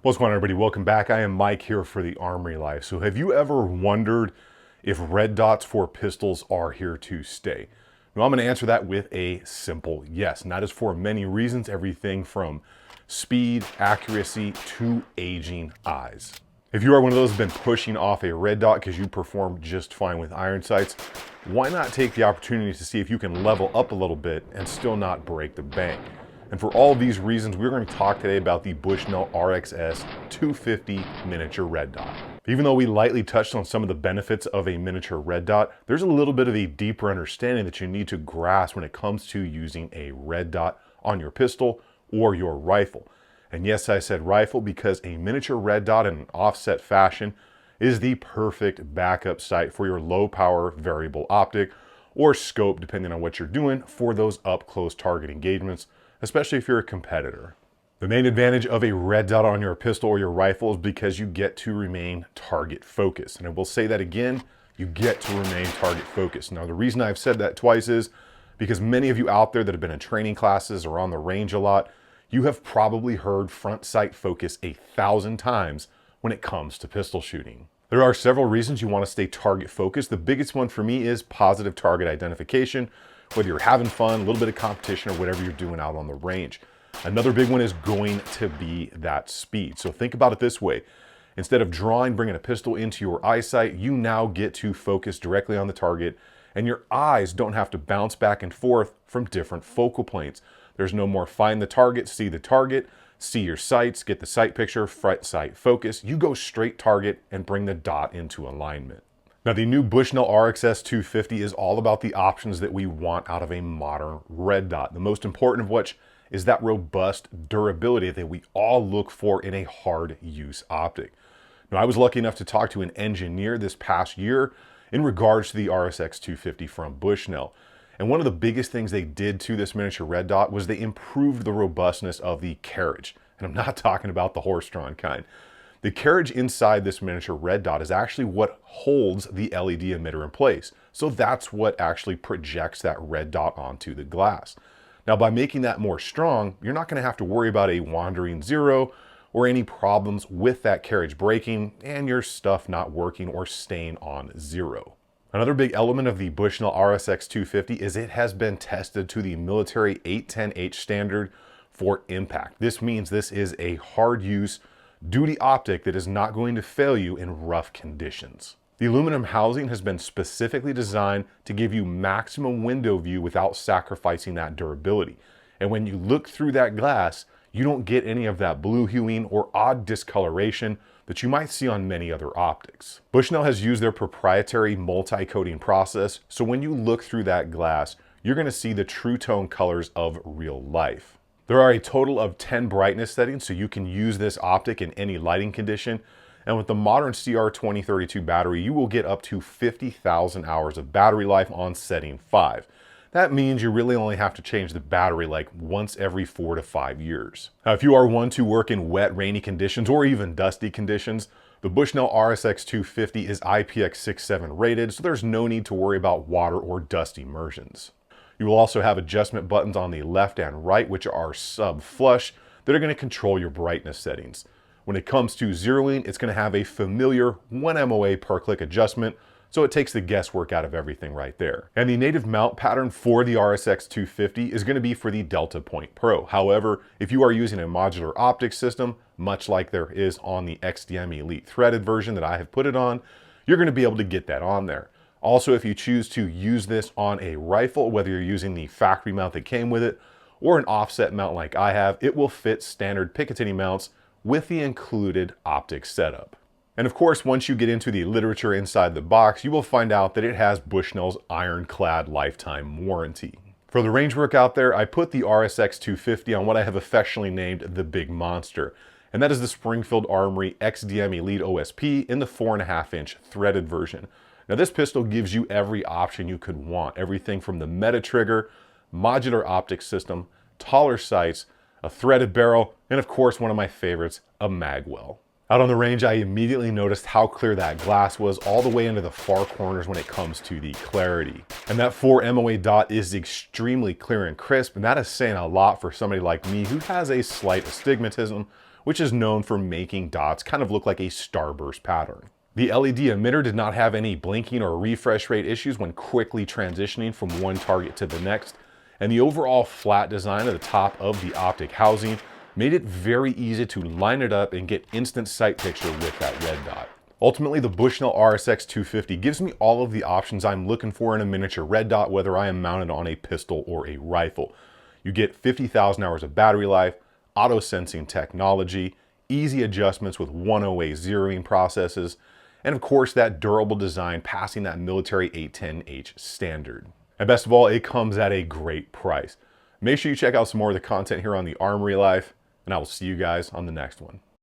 What's going on, everybody? Welcome back. I am Mike here for the Armory Life. So have you ever wondered if red dots for pistols are here to stay? Well, I'm going to answer that with a simple yes. And that is for many reasons, everything from speed, accuracy, to aging eyes. If you are one of those who's been pushing off a red dot because you perform just fine with iron sights, why not take the opportunity to see if you can level up a little bit and still not break the bank? And for all of these reasons, we're going to talk today about the Bushnell RXS-250 miniature red dot. Even though we lightly touched on some of the benefits of a miniature red dot, there's a little bit of a deeper understanding that you need to grasp when it comes to using a red dot on your pistol or your rifle. And yes, I said rifle because a miniature red dot in an offset fashion is the perfect backup sight for your low power variable optic or scope, depending on what you're doing, for those up close target engagements, especially if you're a competitor. The main advantage of a red dot on your pistol or your rifle is because you get to remain target focused. And I will say that again, you get to remain target focused. Now, the reason I've said that twice is because many of you out there that have been in training classes or on the range a lot, you have probably heard front sight focus 1,000 times when it comes to pistol shooting. There are several reasons you want to stay target focused. The biggest one for me is positive target identification, whether you're having fun, a little bit of competition, or whatever you're doing out on the range. Another big one is going to be that speed. So think about it this way. Instead of bringing a pistol into your eyesight, you now get to focus directly on the target, and your eyes don't have to bounce back and forth from different focal planes. There's no more find the target, see your sights, get the sight picture, front sight focus. You go straight target and bring the dot into alignment. Now, the new Bushnell RXS-250 is all about the options that we want out of a modern red dot. The most important of which is that robust durability that we all look for in a hard use optic. Now, I was lucky enough to talk to an engineer this past year in regards to the RXS-250 from Bushnell. And one of the biggest things they did to this miniature red dot was they improved the robustness of the carriage. And I'm not talking about the horse-drawn kind. The carriage inside this miniature red dot is actually what holds the LED emitter in place. So that's what actually projects that red dot onto the glass. Now, by making that more strong, you're not going to have to worry about a wandering zero or any problems with that carriage breaking and your stuff not working or staying on zero. Another big element of the Bushnell RXS-250 is it has been tested to the military 810H standard for impact. This means this is a hard use duty optic that is not going to fail you in rough conditions. The aluminum housing has been specifically designed to give you maximum window view without sacrificing that durability. And when you look through that glass, you don't get any of that blue hueing or odd discoloration that you might see on many other optics. Bushnell has used their proprietary multi-coating process, so when you look through that glass, you're going to see the true tone colors of real life. There are a total of 10 brightness settings, so you can use this optic in any lighting condition. And with the modern CR2032 battery, you will get up to 50,000 hours of battery life on setting 5. That means you really only have to change the battery like once every 4 to 5 years. Now, if you are one to work in wet, rainy conditions or even dusty conditions, the Bushnell RXS-250 is IPX67 rated, so there's no need to worry about water or dust immersions. You will also have adjustment buttons on the left and right, which are sub-flush, that are going to control your brightness settings. When it comes to zeroing, it's going to have a familiar 1 MOA per click adjustment, so it takes the guesswork out of everything right there. And the native mount pattern for the RXS-250 is going to be for the Delta Point Pro. However, if you are using a modular optic system, much like there is on the XDM Elite threaded version that I have put it on, you're going to be able to get that on there. Also, if you choose to use this on a rifle, whether you're using the factory mount that came with it or an offset mount like I have, it will fit standard Picatinny mounts with the included optic setup. And of course, once you get into the literature inside the box, you will find out that it has Bushnell's ironclad lifetime warranty. For the range work out there, I put the RXS-250 on what I have affectionately named the Big Monster, and that is the Springfield Armory XDM Elite OSP in the 4.5-inch threaded version. Now, this pistol gives you every option you could want, everything from the meta trigger, modular optic system, taller sights, a threaded barrel, and of course, one of my favorites, a magwell. Out on the range, I immediately noticed how clear that glass was all the way into the far corners when it comes to the clarity. And that 4 MOA dot is extremely clear and crisp, and that is saying a lot for somebody like me who has a slight astigmatism which is known for making dots kind of look like a starburst pattern. The LED emitter did not have any blinking or refresh rate issues when quickly transitioning from one target to the next, and the overall flat design at the top of the optic housing made it very easy to line it up and get instant sight picture with that red dot. Ultimately, the Bushnell RXS-250 gives me all of the options I'm looking for in a miniature red dot, whether I am mounted on a pistol or a rifle. You get 50,000 hours of battery life, auto sensing technology, easy adjustments with 108 zeroing processes, and of course that durable design passing that military 810H standard. And best of all, it comes at a great price. Make sure you check out some more of the content here on the Armory Life, and I will see you guys on the next one.